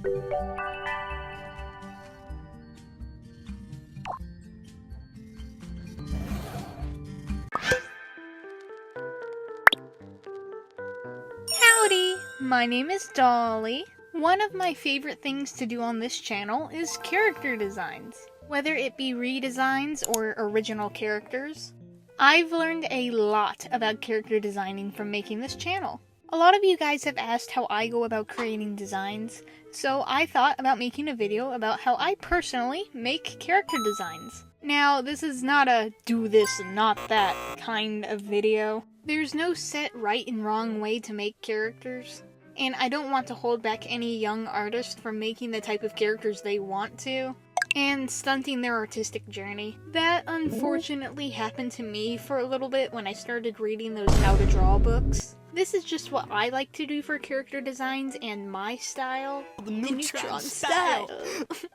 Howdy! My name is Dolly. One of my favorite things to do on this channel is character designs, whether it be redesigns or original characters. I've learned a lot about character designing from making this channel. A lot of you guys have asked how I go about creating designs, so I thought about making a video about how I personally make character designs. Now, this is not a do this and not that kind of video. There's no set right and wrong way to make characters, and I don't want to hold back any young artist from making the type of characters they want to, and stunting their artistic journey. That unfortunately happened to me for a little bit when I started reading those how to draw books. This is just what I like to do for character designs and my style. The Neutron style!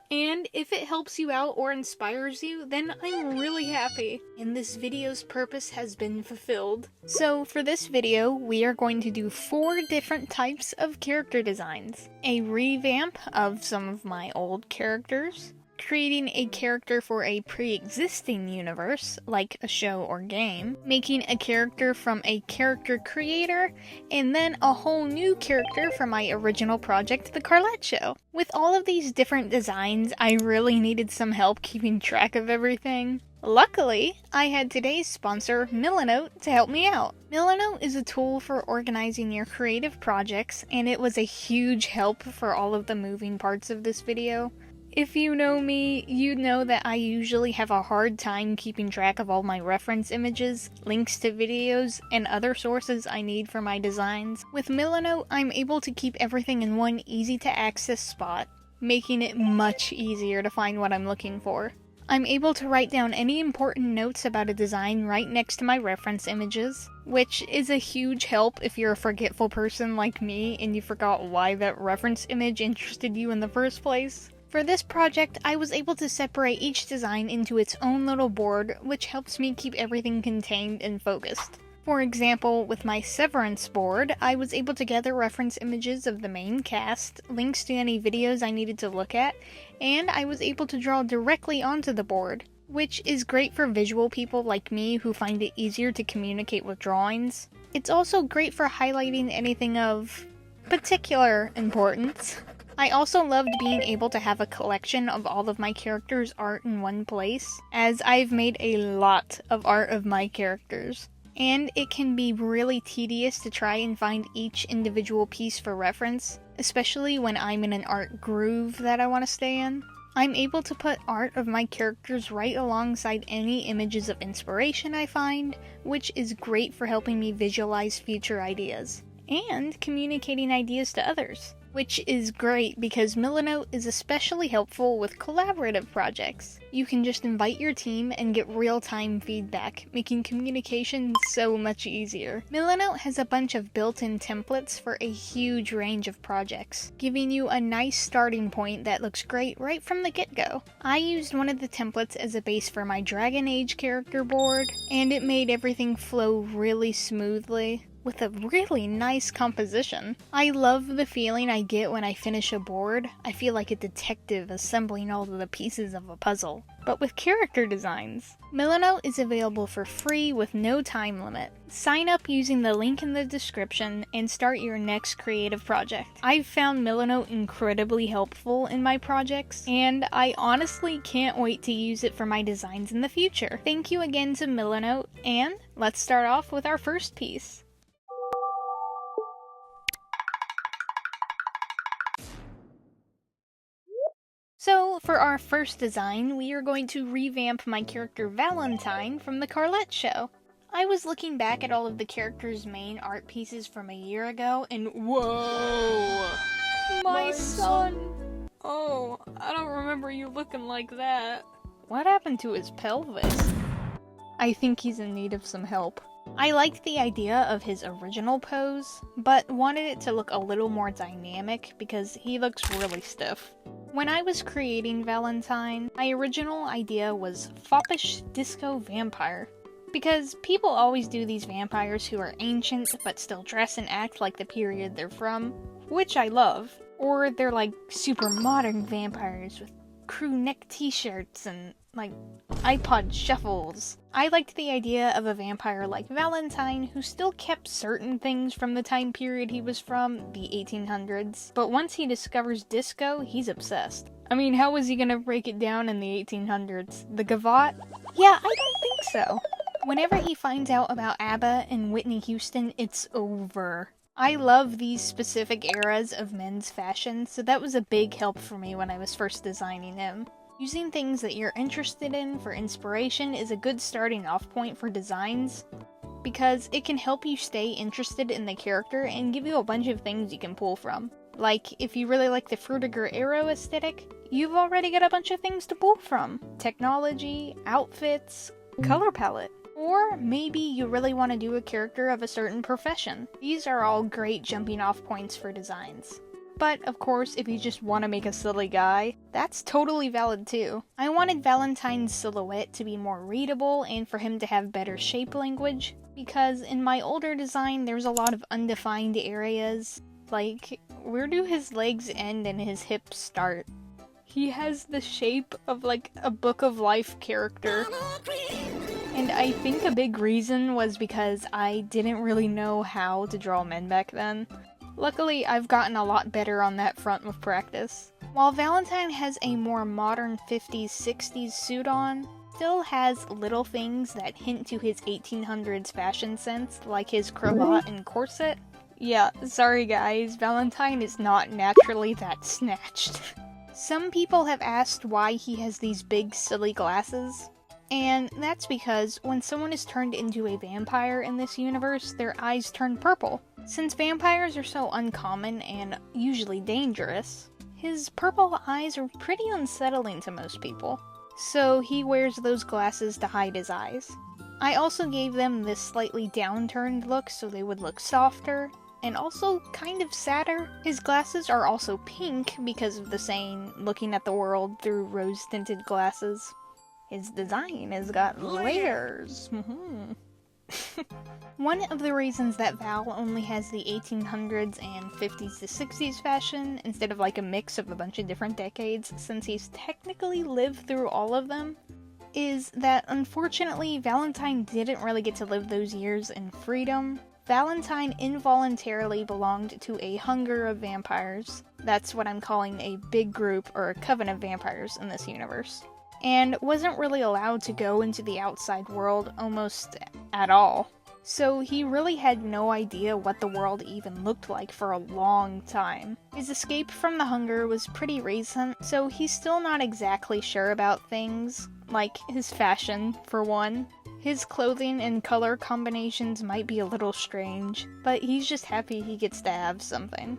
And if it helps you out or inspires you, then I'm really happy. And this video's purpose has been fulfilled. So for this video, we are going to do 4 different types of character designs. A revamp of some of my old characters, creating a character for a pre-existing universe, like a show or game, making a character from a character creator, and then a whole new character from my original project, The Carlette Show. With all of these different designs, I really needed some help keeping track of everything. Luckily, I had today's sponsor, Milanote, to help me out. Milanote is a tool for organizing your creative projects, and it was a huge help for all of the moving parts of this video. If you know me, you know that I usually have a hard time keeping track of all my reference images, links to videos, and other sources I need for my designs. With Milanote, I'm able to keep everything in one easy-to-access spot, making it much easier to find what I'm looking for. I'm able to write down any important notes about a design right next to my reference images, which is a huge help if you're a forgetful person like me and you forgot why that reference image interested you in the first place. For this project, I was able to separate each design into its own little board, which helps me keep everything contained and focused. For example, with my Severance board, I was able to gather reference images of the main cast, links to any videos I needed to look at, and I was able to draw directly onto the board, which is great for visual people like me who find it easier to communicate with drawings. It's also great for highlighting anything of particular importance. I also loved being able to have a collection of all of my characters' art in one place, as I've made a lot of art of my characters. And it can be really tedious to try and find each individual piece for reference, especially when I'm in an art groove that I want to stay in. I'm able to put art of my characters right alongside any images of inspiration I find, which is great for helping me visualize future ideas, and communicating ideas to others. Which is great because Milanote is especially helpful with collaborative projects. You can just invite your team and get real-time feedback, making communication so much easier. Milanote has a bunch of built-in templates for a huge range of projects, giving you a nice starting point that looks great right from the get-go. I used one of the templates as a base for my Dragon Age character board, and it made everything flow really smoothly, with a really nice composition. I love the feeling I get when I finish a board. I feel like a detective assembling all of the pieces of a puzzle. But with character designs, Milanote is available for free with no time limit. Sign up using the link in the description and start your next creative project. I've found Milanote incredibly helpful in my projects, and I honestly can't wait to use it for my designs in the future. Thank you again to Milanote, and let's start off with our first piece. So, for our first design, we are going to revamp my character Valentine from The Carlette Show. I was looking back at all of the character's main art pieces from a year ago, and whoa! My son! Oh, I don't remember you looking like that. What happened to his pelvis? I think he's in need of some help. I liked the idea of his original pose, but wanted it to look a little more dynamic because he looks really stiff. When I was creating Valentine, my original idea was foppish disco vampire. Because people always do these vampires who are ancient but still dress and act like the period they're from, which I love. Or they're like super modern vampires with crew neck t-shirts and like iPod shuffles. I liked the idea of a vampire like Valentine who still kept certain things from the time period he was from, the 1800s, but once he discovers disco, he's obsessed. I mean, how was he gonna break it down in the 1800s? The gavotte? Yeah, I don't think so. Whenever he finds out about ABBA and Whitney Houston, it's over. I love these specific eras of men's fashion, so that was a big help for me when I was first designing him. Using things that you're interested in for inspiration is a good starting off point for designs, because it can help you stay interested in the character and give you a bunch of things you can pull from. Like, if you really like the Frutiger Arrow aesthetic, you've already got a bunch of things to pull from. Technology, outfits, color palette. Or maybe you really want to do a character of a certain profession. These are all great jumping off points for designs. But, of course, if you just want to make a silly guy, that's totally valid too. I wanted Valentine's silhouette to be more readable and for him to have better shape language, because in my older design there's a lot of undefined areas. Like, where do his legs end and his hips start? He has the shape of like a Book of Life character. And I think a big reason was because I didn't really know how to draw men back then. Luckily, I've gotten a lot better on that front with practice. While Valentine has a more modern 50s, 60s suit on, still has little things that hint to his 1800s fashion sense, like his cravat and corset. Yeah, sorry guys, Valentine is not naturally that snatched. Some people have asked why he has these big silly glasses. And that's because when someone is turned into a vampire in this universe, their eyes turn purple. Since vampires are so uncommon and usually dangerous, his purple eyes are pretty unsettling to most people. So he wears those glasses to hide his eyes. I also gave them this slightly downturned look so they would look softer, and also kind of sadder. His glasses are also pink because of the saying, looking at the world through rose-tinted glasses. His design has got layers. One of the reasons that Val only has the 1800s and 50s to 60s fashion, instead of like a mix of a bunch of different decades, since he's technically lived through all of them, is that unfortunately Valentine didn't really get to live those years in freedom. Valentine involuntarily belonged to a hunger of vampires. That's what I'm calling a big group or a coven of vampires in this universe. And wasn't really allowed to go into the outside world almost at all. So he really had no idea what the world even looked like for a long time. His escape from the hunger was pretty recent, so he's still not exactly sure about things, like his fashion, for one. His clothing and color combinations might be a little strange, but he's just happy he gets to have something.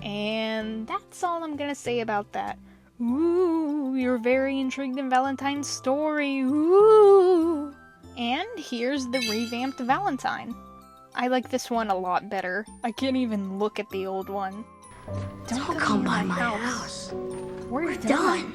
And that's all I'm gonna say about that. Ooh, you're very intrigued in Valentine's story, ooh! And here's the revamped Valentine. I like this one a lot better. I can't even look at the old one. Don't come by my house. We're done.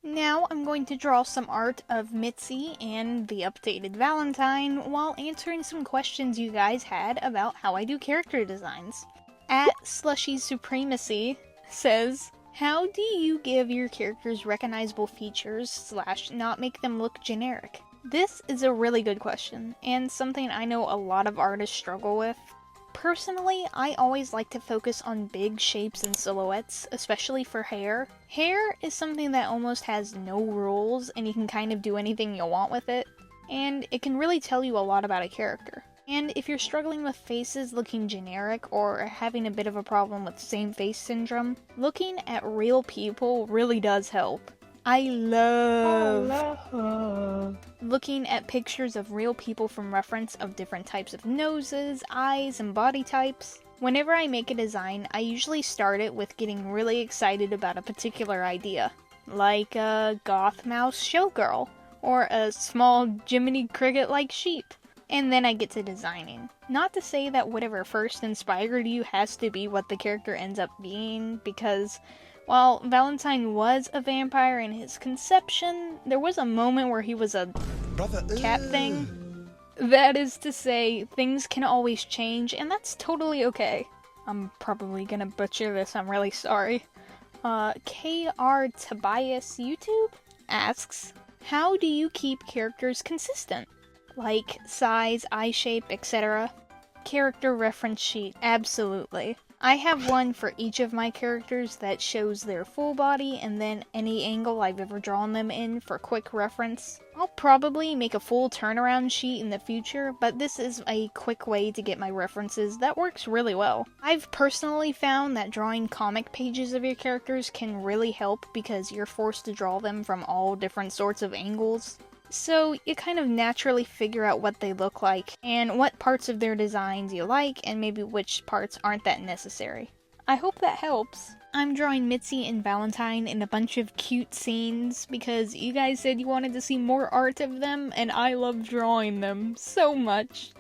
Now I'm going to draw some art of Mitzi and the updated Valentine while answering some questions you guys had about how I do character designs. At Slushy Supremacy says, how do you give your characters recognizable features / not make them look generic? This is a really good question, and something I know a lot of artists struggle with. Personally, I always like to focus on big shapes and silhouettes, especially for hair. Hair is something that almost has no rules, and you can kind of do anything you want with it, and it can really tell you a lot about a character. And if you're struggling with faces looking generic or having a bit of a problem with same face syndrome, looking at real people really does help. I love looking at pictures of real people from reference of different types of noses, eyes, and body types. Whenever I make a design, I usually start it with getting really excited about a particular idea, like a goth mouse showgirl, or a small Jiminy Cricket-like sheep. And then I get to designing. Not to say that whatever first inspired you has to be what the character ends up being, because while Valentine was a vampire in his conception, there was a moment where he was a cat thing. That is to say, things can always change, and that's totally okay. I'm probably gonna butcher this, I'm really sorry. KR Tobias YouTube asks, how do you keep characters consistent? Like size, eye shape, etc. Character reference sheet, absolutely. I have one for each of my characters that shows their full body and then any angle I've ever drawn them in for quick reference. I'll probably make a full turnaround sheet in the future, but this is a quick way to get my references that works really well. I've personally found that drawing comic pages of your characters can really help because you're forced to draw them from all different sorts of angles. So you kind of naturally figure out what they look like, and what parts of their designs you like, and maybe which parts aren't that necessary. I hope that helps. I'm drawing Mitzi and Valentine in a bunch of cute scenes, because you guys said you wanted to see more art of them, and I love drawing them so much.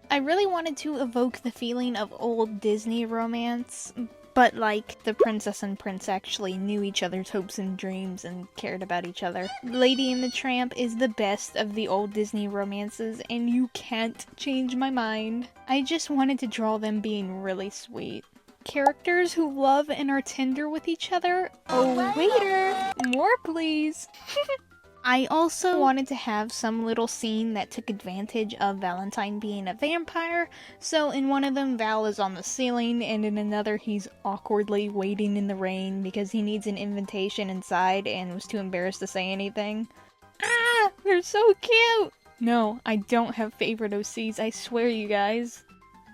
I really wanted to evoke the feeling of old Disney romance, but like, the princess and prince actually knew each other's hopes and dreams and cared about each other. Lady and the Tramp is the best of the old Disney romances, and you can't change my mind. I just wanted to draw them being really sweet. Characters who love and are tender with each other? Oh, waiter! More please! I also wanted to have some little scene that took advantage of Valentine being a vampire, so in one of them Val is on the ceiling, and in another he's awkwardly waiting in the rain because he needs an invitation inside and was too embarrassed to say anything. Ah! They're so cute! No, I don't have favorite OCs, I swear you guys.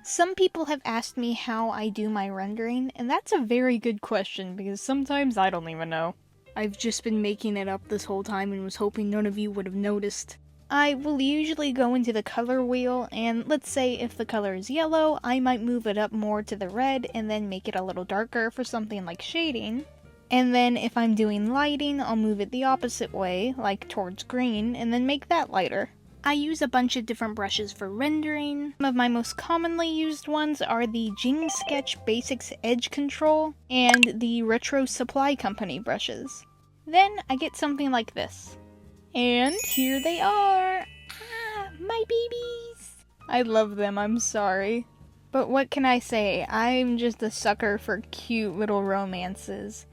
Some people have asked me how I do my rendering, and that's a very good question because sometimes I don't even know. I've just been making it up this whole time and was hoping none of you would have noticed. I will usually go into the color wheel, and let's say if the color is yellow, I might move it up more to the red and then make it a little darker for something like shading. And then if I'm doing lighting, I'll move it the opposite way, like towards green, and then make that lighter. I use a bunch of different brushes for rendering. Some of my most commonly used ones are the Jing Sketch Basics Edge Control and the Retro Supply Company brushes. Then I get something like this. And here they are! Ah, my babies! I love them, I'm sorry. But what can I say? I'm just a sucker for cute little romances.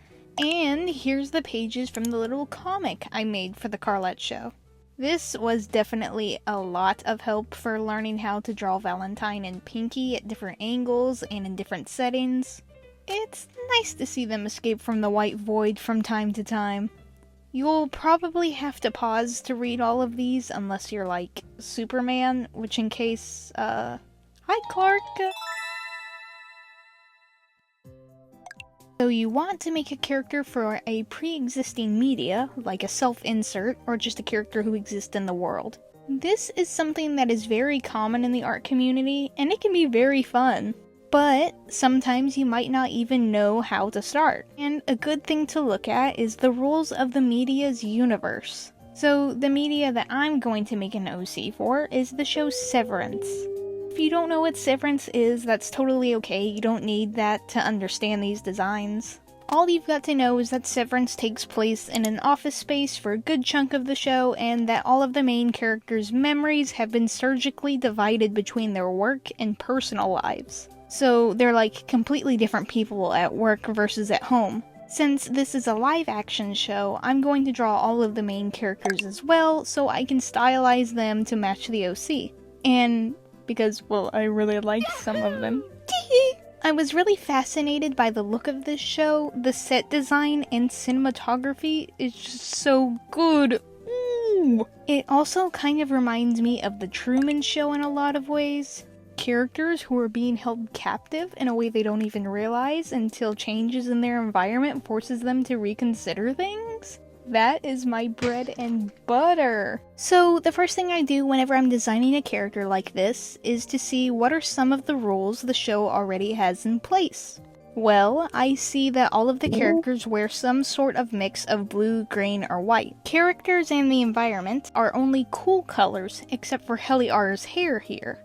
And here's the pages from the little comic I made for the Carlette show. This was definitely a lot of help for learning how to draw Valentine and Pinky at different angles and in different settings. It's nice to see them escape from the white void from time to time. You'll probably have to pause to read all of these unless you're like Superman, which in case, hi Clark! So you want to make a character for a pre-existing media, like a self-insert, or just a character who exists in the world. This is something that is very common in the art community, and it can be very fun. But sometimes you might not even know how to start. And a good thing to look at is the rules of the media's universe. So the media that I'm going to make an OC for is the show Severance. If you don't know what Severance is, that's totally okay. You don't need that to understand these designs. All you've got to know is that Severance takes place in an office space for a good chunk of the show, and that all of the main characters' memories have been surgically divided between their work and personal lives. So they're like completely different people at work versus at home. Since this is a live action show, I'm going to draw all of the main characters as well, so I can stylize them to match the OC. And because, well, I really like some of them. I was really fascinated by the look of this show. The set design and cinematography is just so good. Ooh. It also kind of reminds me of The Truman Show in a lot of ways. Characters who are being held captive in a way they don't even realize until changes in their environment forces them to reconsider things. That is my bread and butter. So the first thing I do whenever I'm designing a character like this is to see what are some of the rules the show already has in place. Well, I see that all of the characters wear some sort of mix of blue, green, or white. Characters and the environment are only cool colors except for Heliar's hair here.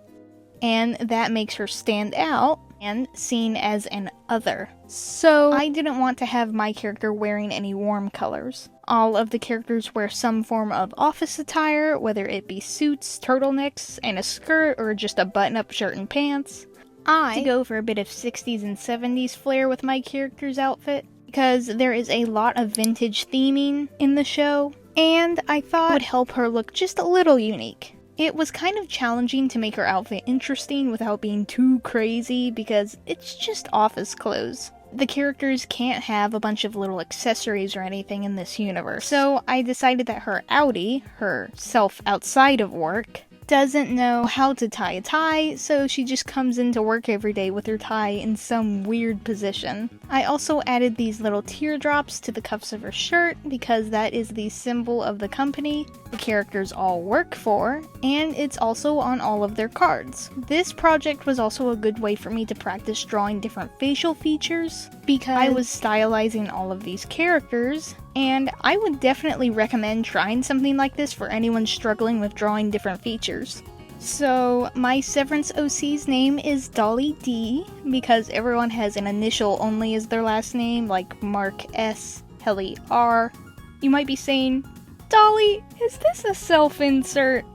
And that makes her stand out and seen as an other. So I didn't want to have my character wearing any warm colors. All of the characters wear some form of office attire, whether it be suits, turtlenecks, and a skirt, or just a button-up shirt and pants. to go for a bit of 60s and 70s flair with my character's outfit, because there is a lot of vintage theming in the show, and I thought it would help her look just a little unique. It was kind of challenging to make her outfit interesting without being too crazy, because it's just office clothes. The characters can't have a bunch of little accessories or anything in this universe. So I decided that her outie, her self outside of work, doesn't know how to tie a tie, so she just comes into work every day with her tie in some weird position. I also added these little teardrops to the cuffs of her shirt because that is the symbol of the company the characters all work for, and it's also on all of their cards. This project was also a good way for me to practice drawing different facial features because I was stylizing all of these characters, and I would definitely recommend trying something like this for anyone struggling with drawing different features. So, my Severance OC's name is Dolly D, because everyone has an initial only as their last name, like Mark S, Helly R. You might be saying, Dolly, is this a self-insert?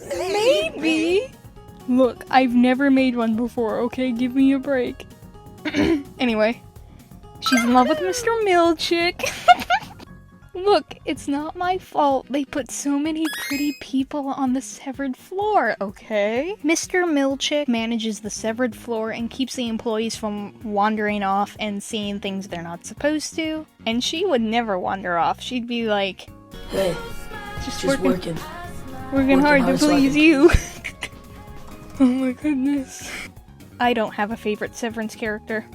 Maybe. Look, I've never made one before, okay? Give me a break. Anyway, she's in love with Mr. Milchick. Look, it's not my fault they put so many pretty people on the severed floor, okay? Mr. Milchick manages the severed floor and keeps the employees from wandering off and seeing things they're not supposed to. And she would never wander off. She'd be like, hey, just working hard to please you. Oh my goodness. I don't have a favorite Severance character.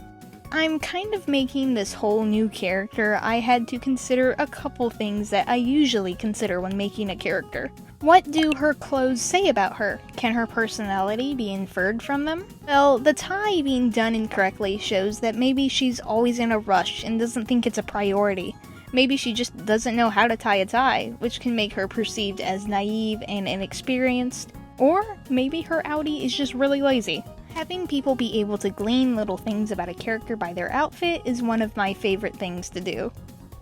I'm kind of making this whole new character. I had to consider a couple things that I usually consider when making a character. What do her clothes say about her? Can her personality be inferred from them? Well, the tie being done incorrectly shows that maybe she's always in a rush and doesn't think it's a priority. Maybe she just doesn't know how to tie a tie, which can make her perceived as naive and inexperienced. Or maybe her outie is just really lazy. Having people be able to glean little things about a character by their outfit is one of my favorite things to do.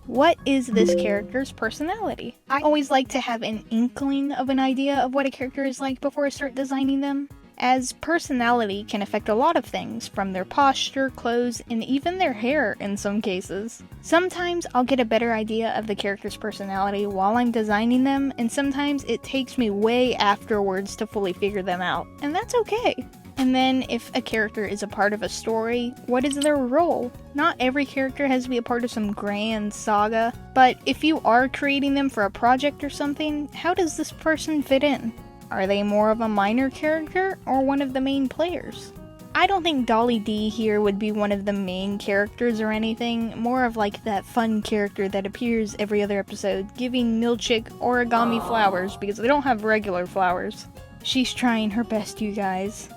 What is this character's personality? I always like to have an inkling of an idea of what a character is like before I start designing them, as personality can affect a lot of things, from their posture, clothes, and even their hair in some cases. Sometimes I'll get a better idea of the character's personality while I'm designing them, and sometimes it takes me way afterwards to fully figure them out, and that's okay. And then, if a character is a part of a story, what is their role? Not every character has to be a part of some grand saga, but if you are creating them for a project or something, how does this person fit in? Are they more of a minor character, or one of the main players? I don't think Dolly D here would be one of the main characters or anything, more of like that fun character that appears every other episode, giving Milchick origami flowers because they don't have regular flowers. She's trying her best, you guys.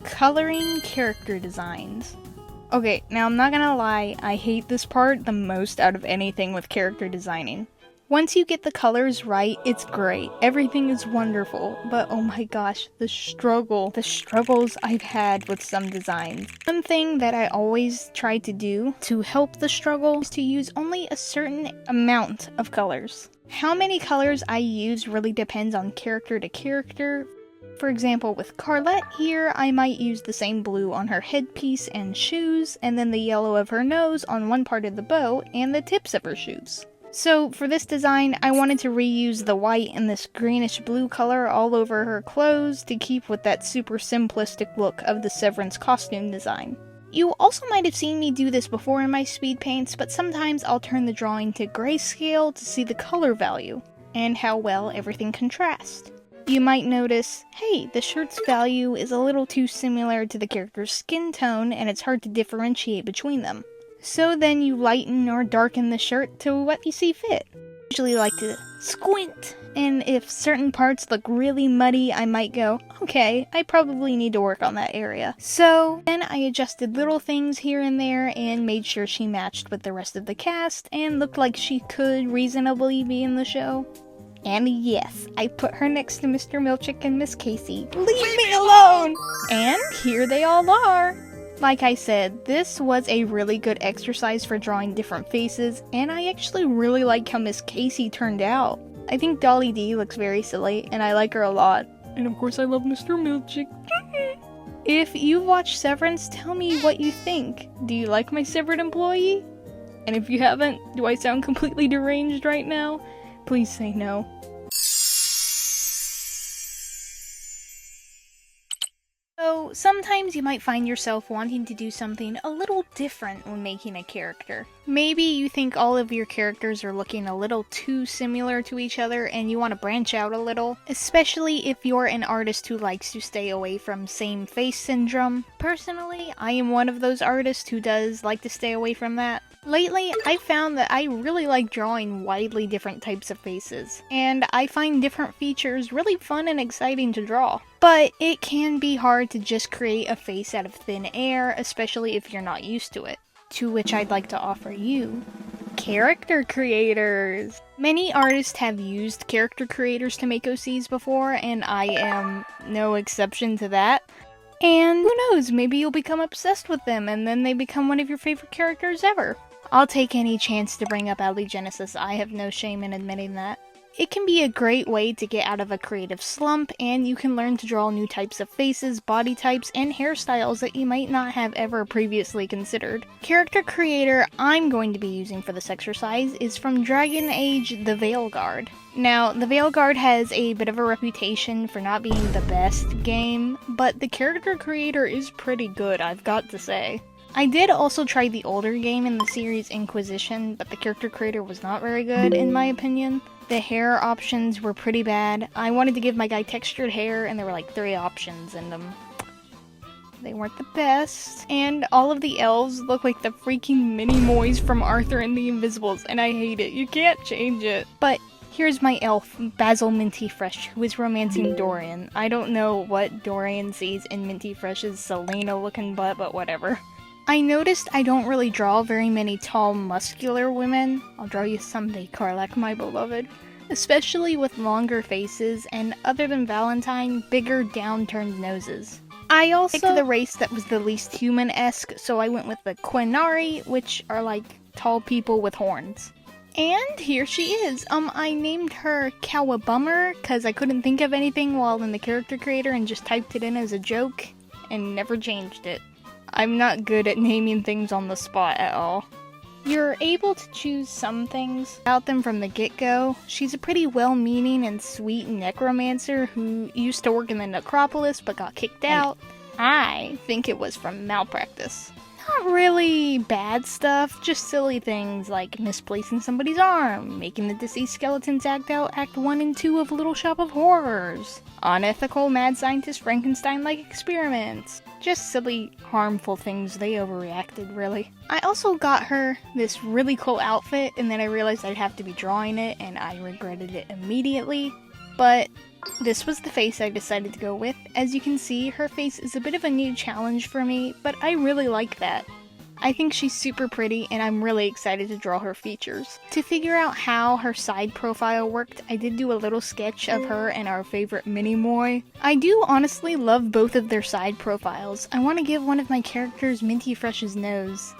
Coloring character designs. Okay, now I'm not gonna lie, I hate this part the most out of anything with character designing. Once you get the colors right, it's great. Everything is wonderful, but oh my gosh, the struggles I've had with some designs. One thing that I always try to do to help the struggle is to use only a certain amount of colors. How many colors I use really depends on character to character. For example, with Carlette here, I might use the same blue on her headpiece and shoes, and then the yellow of her nose on one part of the bow and the tips of her shoes. So for this design, I wanted to reuse the white and this greenish blue color all over her clothes to keep with that super simplistic look of the Severance costume design. You also might have seen me do this before in my speed paints, but sometimes I'll turn the drawing to grayscale to see the color value, and how well everything contrasts. You might notice, hey, the shirt's value is a little too similar to the character's skin tone and it's hard to differentiate between them. So then you lighten or darken the shirt to what you see fit. I usually like to squint, and if certain parts look really muddy, I might go, okay, I probably need to work on that area. So then I adjusted little things here and there and made sure she matched with the rest of the cast and looked like she could reasonably be in the show. And yes, I put her next to Mr. Milchick and Miss Casey. Leave me alone! And here they all are! Like I said, this was a really good exercise for drawing different faces, and I actually really like how Miss Casey turned out. I think Dolly D looks very silly, and I like her a lot. And of course I love Mr. Milchick. If you've watched Severance, tell me what you think. Do you like my severed employee? And if you haven't, do I sound completely deranged right now? Please say no. So, sometimes you might find yourself wanting to do something a little different when making a character. Maybe you think all of your characters are looking a little too similar to each other and you want to branch out a little, especially if you're an artist who likes to stay away from same face syndrome. Personally, I am one of those artists who does like to stay away from that. Lately, I've found that I really like drawing widely different types of faces, and I find different features really fun and exciting to draw. But it can be hard to just create a face out of thin air, especially if you're not used to it. To which I'd like to offer you character creators! Many artists have used character creators to make OCs before, and I am no exception to that. And who knows, maybe you'll become obsessed with them and then they become one of your favorite characters ever. I'll take any chance to bring up Genesis. I have no shame in admitting that. It can be a great way to get out of a creative slump, and you can learn to draw new types of faces, body types, and hairstyles that you might not have ever previously considered. Character creator I'm going to be using for this exercise is from Dragon Age the Veilguard. Now, the Veilguard has a bit of a reputation for not being the best game, but the character creator is pretty good, I've got to say. I did also try the older game in the series Inquisition, but the character creator was not very good, in my opinion. The hair options were pretty bad. I wanted to give my guy textured hair, and there were like 3 options in them. They weren't the best. And all of the elves look like the freaking mini-moys from Arthur and the Invisibles, and I hate it. You can't change it. But here's my elf, Basil Minty Fresh, who is romancing Dorian. I don't know what Dorian sees in Minty Fresh's Selena-looking butt, but whatever. I noticed I don't really draw very many tall, muscular women. I'll draw you someday, Karlach, my beloved. Especially with longer faces, and other than Valentine, bigger, downturned noses. I also picked the race that was the least human-esque, so I went with the Quinari, which are like tall people with horns. And here she is. I named her Cowabummer, because I couldn't think of anything while in the character creator and just typed it in as a joke, and never changed it. I'm not good at naming things on the spot at all. You're able to choose some things about them from the get-go. She's a pretty well-meaning and sweet necromancer who used to work in the necropolis but got kicked out. I think it was from malpractice. Not really bad stuff, just silly things like misplacing somebody's arm, making the deceased skeletons act out Act 1 and 2 of Little Shop of Horrors, unethical mad scientist Frankenstein-like experiments. Just silly, harmful things. They overreacted, really. I also got her this really cool outfit, and then I realized I'd have to be drawing it, and I regretted it immediately. But this was the face I decided to go with. As you can see, her face is a bit of a new challenge for me, but I really like that. I think she's super pretty, and I'm really excited to draw her features. To figure out how her side profile worked, I did do a little sketch of her and our favorite Mini-Moy. I do honestly love both of their side profiles. I want to give one of my characters Minty Fresh's nose.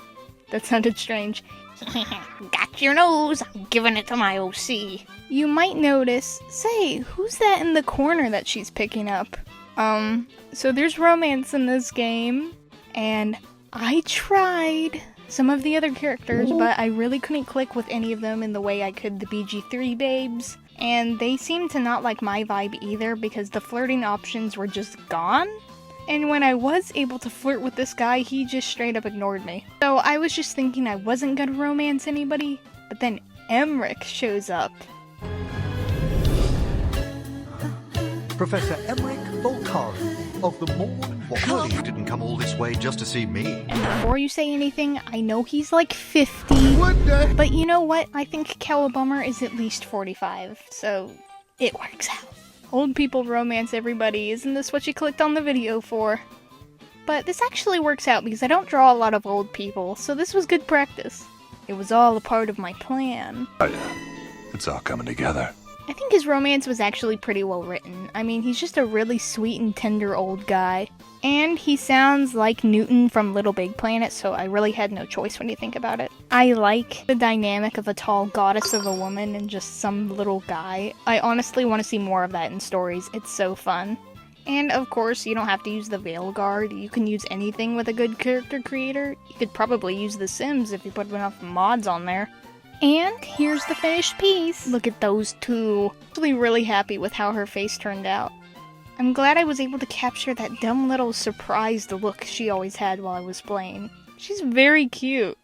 That sounded strange. Got your nose! I'm giving it to my OC. You might notice, say, who's that in the corner that she's picking up? So there's romance in this game, and I tried some of the other characters, but I really couldn't click with any of them in the way I could the BG3 babes, and they seemed to not like my vibe either because the flirting options were just gone, and when I was able to flirt with this guy, he just straight up ignored me. So I was just thinking I wasn't gonna romance anybody, but then Emmerich shows up. Professor Emmerich Volkari of the Morn. Surely you didn't come all this way just to see me. And before you say anything, I know he's like 50. What the? But you know what? I think Cowabummer is at least 45, so it works out. Old people romance everybody, isn't this what you clicked on the video for? But this actually works out because I don't draw a lot of old people, so this was good practice. It was all a part of my plan. Oh yeah, it's all coming together. I think his romance was actually pretty well written. I mean, he's just a really sweet and tender old guy. And he sounds like Newton from Little Big Planet, so I really had no choice when you think about it. I like the dynamic of a tall goddess of a woman and just some little guy. I honestly want to see more of that in stories. It's so fun. And of course, you don't have to use the Veilguard. You can use anything with a good character creator. You could probably use The Sims if you put enough mods on there. And here's the finished piece. Look at those two. I'm actually really happy with how her face turned out. I'm glad I was able to capture that dumb little surprised look she always had while I was playing. She's very cute.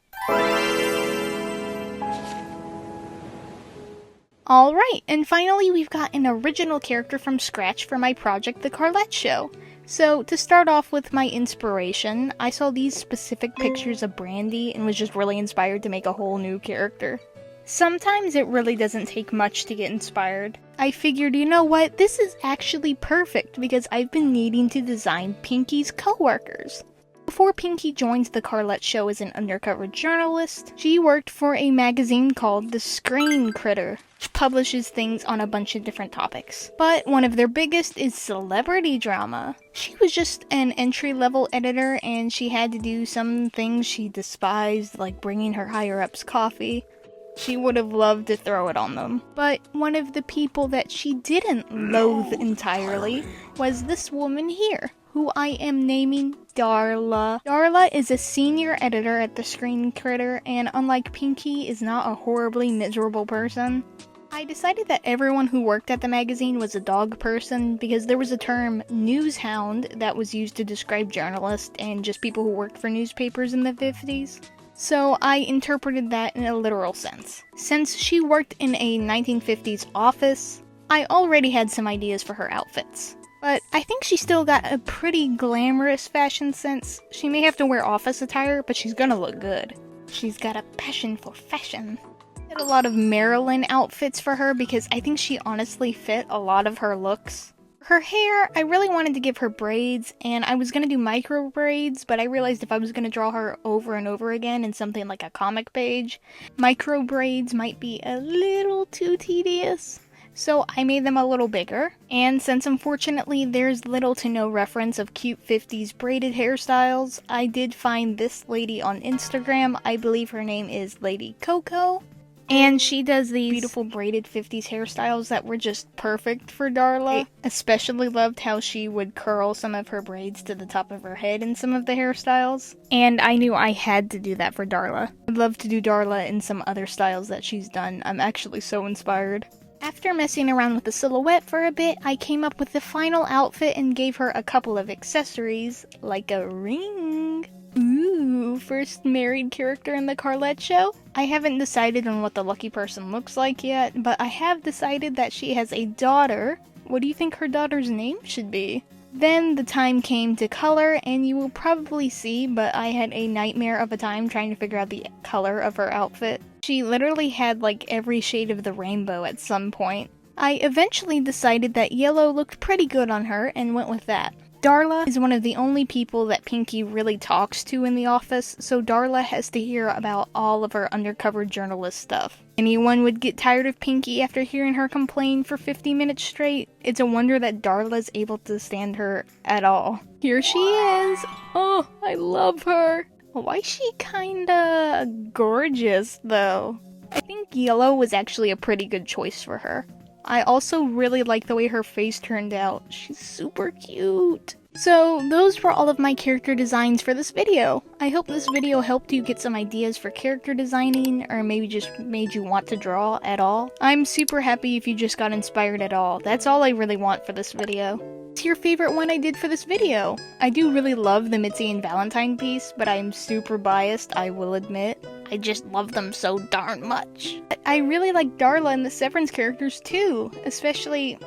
Alright, and finally we've got an original character from scratch for my project, The Carlette Show. So, to start off with my inspiration, I saw these specific pictures of Brandy and was just really inspired to make a whole new character. Sometimes it really doesn't take much to get inspired. I figured, you know what, this is actually perfect because I've been needing to design Pinky's coworkers. Before Pinky joined The Carlette Show as an undercover journalist, she worked for a magazine called The Screen Critter, which publishes things on a bunch of different topics. But one of their biggest is celebrity drama. She was just an entry-level editor and she had to do some things she despised, like bringing her higher-ups coffee. She would have loved to throw it on them. But one of the people that she didn't loathe entirely was this woman here, who I am naming Darla. Darla is a senior editor at The Screen Critter, and unlike Pinky, is not a horribly miserable person. I decided that everyone who worked at the magazine was a dog person because there was a term, newshound, that was used to describe journalists and just people who worked for newspapers in the 50s. So I interpreted that in a literal sense. Since she worked in a 1950s office, I already had some ideas for her outfits. But I think she still got a pretty glamorous fashion sense. She may have to wear office attire, but she's gonna look good. She's got a passion for fashion. I had a lot of Marilyn outfits for her because I think she honestly fit a lot of her looks. Her hair, I really wanted to give her braids, and I was gonna do micro braids, but I realized if I was gonna draw her over and over again in something like a comic page, micro braids might be a little too tedious. So I made them a little bigger, and since unfortunately there's little to no reference of cute 50s braided hairstyles, I did find this lady on Instagram. I believe her name is Lady Coco, and she does these beautiful braided 50s hairstyles that were just perfect for Darla. I especially loved how she would curl some of her braids to the top of her head in some of the hairstyles, and I knew I had to do that for Darla. I'd love to do Darla in some other styles that she's done. I'm actually so inspired. After messing around with the silhouette for a bit, I came up with the final outfit and gave her a couple of accessories, like a ring. Ooh, first married character in the Carlette Show? I haven't decided on what the lucky person looks like yet, but I have decided that she has a daughter. What do you think her daughter's name should be? Then the time came to color, and you will probably see, but I had a nightmare of a time trying to figure out the color of her outfit. She literally had like every shade of the rainbow at some point. I eventually decided that yellow looked pretty good on her and went with that. Darla is one of the only people that Pinky really talks to in the office, so Darla has to hear about all of her undercover journalist stuff. Anyone would get tired of Pinky after hearing her complain for 50 minutes straight. It's a wonder that Darla's able to stand her at all. Here she is! Oh, I love her! Why is she kinda gorgeous, though? I think yellow was actually a pretty good choice for her. I also really like the way her face turned out. She's super cute. So, those were all of my character designs for this video. I hope this video helped you get some ideas for character designing, or maybe just made you want to draw at all. I'm super happy if you just got inspired at all. That's all I really want for this video. What's your favorite one I did for this video? I do really love the Mitzi and Valentine piece, but I'm super biased, I will admit. I just love them so darn much. But I really like Darla and the Severance characters too, especially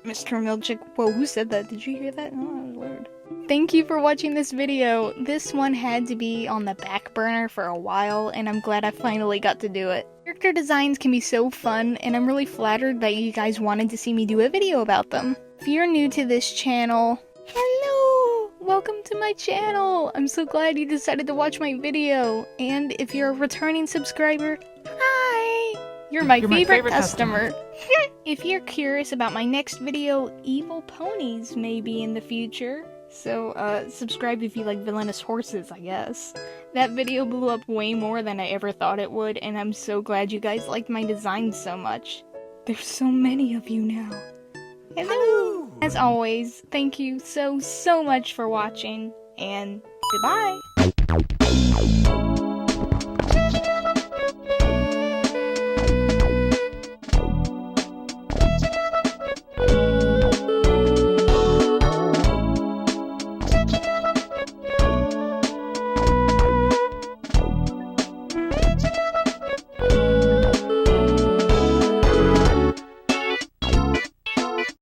Mr. Milchick. Whoa, who said that? Did you hear that? Oh, that was weird. Thank you for watching this video. This one had to be on the back burner for a while, and I'm glad I finally got to do it. Character designs can be so fun, and I'm really flattered that you guys wanted to see me do a video about them. If you're new to this channel, hello! Welcome to my channel! I'm so glad you decided to watch my video. And if you're a returning subscriber, hi! You're my favorite customer. If you're curious about my next video, evil ponies may be in the future. So, subscribe if you like villainous horses, I guess. That video blew up way more than I ever thought it would, and I'm so glad you guys liked my designs so much. There's so many of you now. Hello! As always, thank you so much for watching, and goodbye!